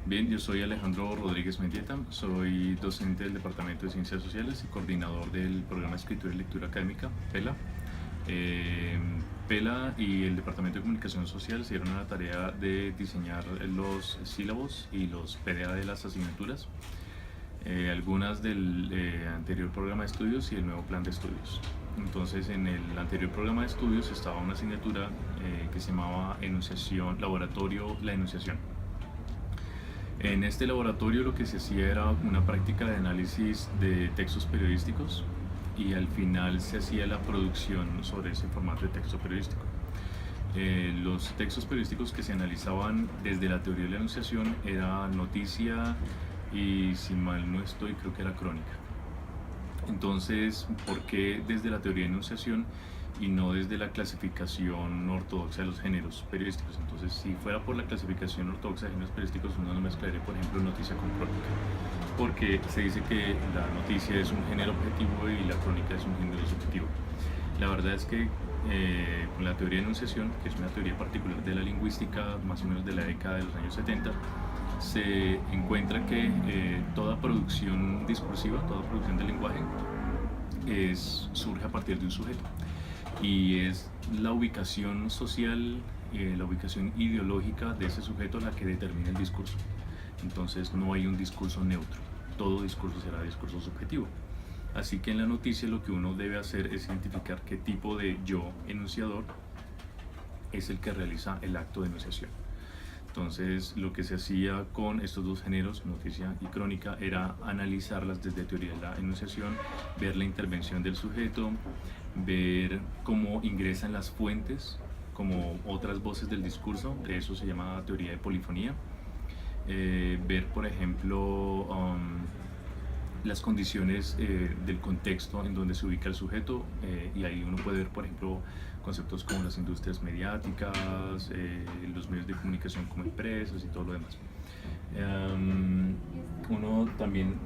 Bien, yo soy Alejandro Rodríguez Mendieta, soy docente del Departamento de Ciencias Sociales y coordinador del programa de Escritura y Lectura Académica, PELA. Eh, PELA y el Departamento de Comunicación Social se dieron a la tarea de diseñar los sílabos y los PDA de las asignaturas, algunas del anterior programa de estudios y el nuevo plan de estudios. Entonces, en el anterior programa de estudios estaba una asignatura que se llamaba Enunciación, Laboratorio La Enunciación. En este laboratorio lo que se hacía era una práctica de análisis de textos periodísticos y al final se hacía la producción sobre ese formato de texto periodístico. Los textos periodísticos que se analizaban desde la teoría de la enunciación era noticia y, si mal no estoy, creo que era crónica. Entonces, ¿por qué desde la teoría de enunciación y no desde la clasificación ortodoxa de los géneros periodísticos? Entonces, si fuera por la clasificación ortodoxa de géneros periodísticos, uno no mezclaría, por ejemplo, noticia con crónica, porque se dice que la noticia es un género objetivo y la crónica es un género subjetivo. La verdad es que con la teoría de enunciación, que es una teoría particular de la lingüística, más o menos de la década de los años 70, se encuentra que toda producción discursiva, toda producción del lenguaje, surge a partir de un sujeto y es la ubicación social, la ubicación ideológica de ese sujeto la que determina el discurso. Entonces no hay un discurso neutro, todo discurso será discurso subjetivo. Así que en la noticia lo que uno debe hacer es identificar qué tipo de yo enunciador es el que realiza el acto de enunciación. Entonces, lo que se hacía con estos dos géneros, noticia y crónica, era analizarlas desde teoría de la enunciación, ver la intervención del sujeto, ver cómo ingresan las fuentes como otras voces del discurso, que eso se llama teoría de polifonía, ver, por ejemplo, las condiciones del contexto en donde se ubica el sujeto, y ahí uno puede ver, por ejemplo, conceptos como las industrias mediáticas, los medios de comunicación como empresas y todo lo demás. Uno también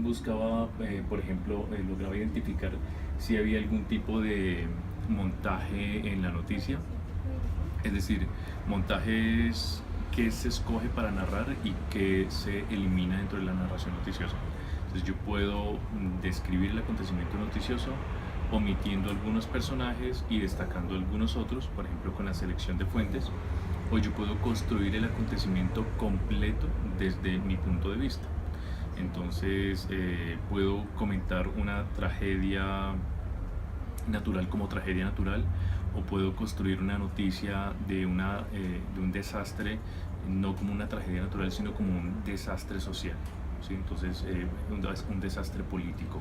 buscaba, por ejemplo, lograba identificar si había algún tipo de montaje en la noticia, es decir, montajes que se escoge para narrar y que se elimina dentro de la narración noticiosa. Entonces yo puedo describir el acontecimiento noticioso omitiendo algunos personajes y destacando algunos otros, por ejemplo con la selección de fuentes, o yo puedo construir el acontecimiento completo desde mi punto de vista. Entonces puedo comentar una tragedia natural como tragedia natural, o puedo construir una noticia de un desastre no como una tragedia natural, sino como un desastre social. ¿Sí? Entonces, un desastre político,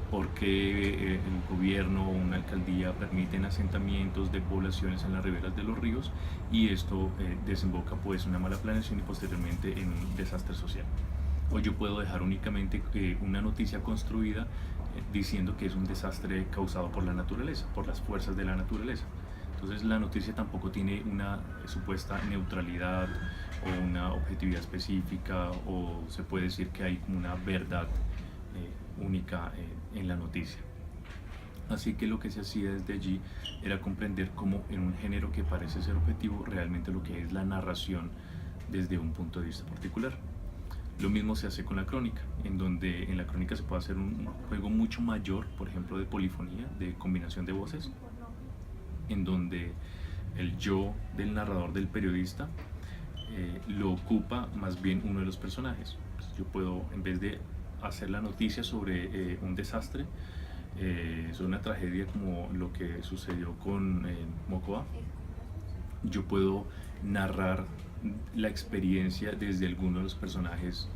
porque el gobierno o una alcaldía permiten asentamientos de poblaciones en las riberas de los ríos y esto desemboca pues una mala planeación y posteriormente en un desastre social. O yo puedo dejar únicamente una noticia construida diciendo que es un desastre causado por la naturaleza, por las fuerzas de la naturaleza. Entonces la noticia tampoco tiene una supuesta neutralidad o una objetividad específica, o se puede decir que hay como una verdad única en la noticia. Así que lo que se hacía desde allí era comprender cómo en un género que parece ser objetivo, realmente lo que es la narración desde un punto de vista particular. Lo mismo se hace con la crónica, en donde en la crónica se puede hacer un juego mucho mayor, por ejemplo, de polifonía, de combinación de voces, en donde el yo del narrador, del periodista, lo ocupa más bien uno de los personajes. Yo puedo, en vez de hacer la noticia sobre un desastre, sobre una tragedia como lo que sucedió con Mocoa, yo puedo narrar la experiencia desde alguno de los personajes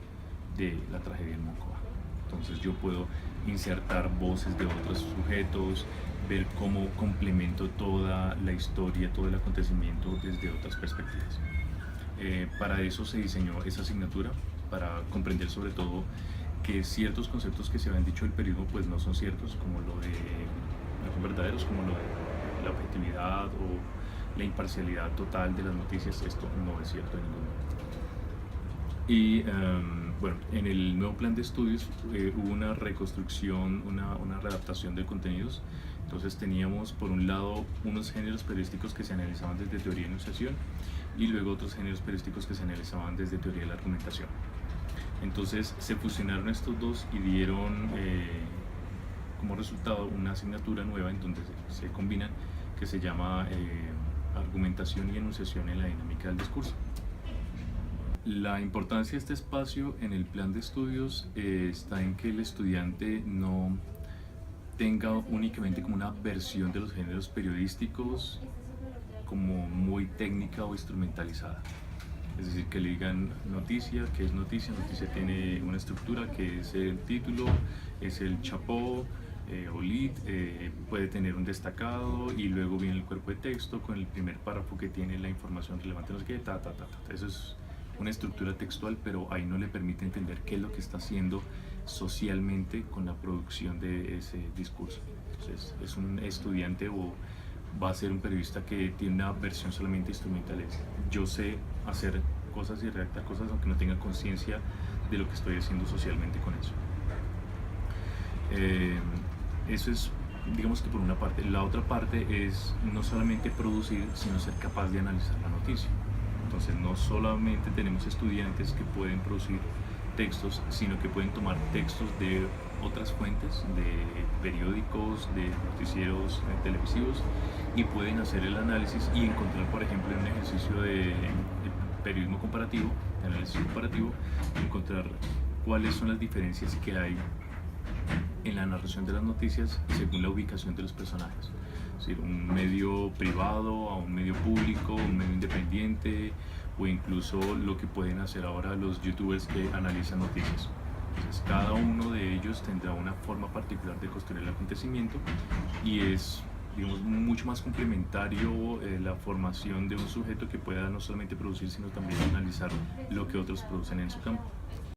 de la tragedia de Mocoa. Entonces yo puedo insertar voces de otros sujetos, ver cómo complemento toda la historia, todo el acontecimiento desde otras perspectivas. Para eso se diseñó esa asignatura, para comprender sobre todo que ciertos conceptos que se habían dicho del periodismo pues no son ciertos, como lo de, no son verdaderos, como lo de la objetividad o la imparcialidad total de las noticias. Esto no es cierto en ningún momento. Y bueno, en el nuevo plan de estudios hubo una reconstrucción, una readaptación de contenidos. Entonces teníamos por un lado unos géneros periodísticos que se analizaban desde teoría de enunciación, y luego otros géneros periodísticos que se analizaban desde teoría de la argumentación. Entonces se fusionaron estos dos y dieron como resultado una asignatura nueva en donde se combinan, que se llama argumentación y enunciación en la dinámica del discurso. La importancia de este espacio en el plan de estudios está en que el estudiante no tenga únicamente como una versión de los géneros periodísticos como muy técnica o instrumentalizada. Es decir, que le digan noticia, ¿qué es noticia? Noticia tiene una estructura que es el título, es el chapó o lead, puede tener un destacado y luego viene el cuerpo de texto con el primer párrafo que tiene la información relevante, no sé qué, Eso es una estructura textual, pero ahí no le permite entender qué es lo que está haciendo socialmente con la producción de ese discurso. Entonces, es un estudiante o va a ser un periodista que tiene una versión solamente instrumental. Yo sé hacer cosas y redactar cosas aunque no tenga conciencia de lo que estoy haciendo socialmente con eso. Eso es, digamos que por una parte. La otra parte es no solamente producir, sino ser capaz de analizar la noticia. Entonces no solamente tenemos estudiantes que pueden producir textos, sino que pueden tomar textos de otras fuentes, de periódicos, de noticieros televisivos, y pueden hacer el análisis y encontrar, por ejemplo, en un ejercicio de periodismo comparativo, de análisis comparativo, encontrar cuáles son las diferencias que hay en la narración de las noticias según la ubicación de los personajes. Es decir, un medio privado a un medio público, un medio independiente, o incluso lo que pueden hacer ahora los youtubers que analizan noticias. Entonces, cada uno de ellos tendrá una forma particular de construir el acontecimiento y es, digamos, mucho más complementario la formación de un sujeto que pueda no solamente producir, sino también analizar lo que otros producen en su campo.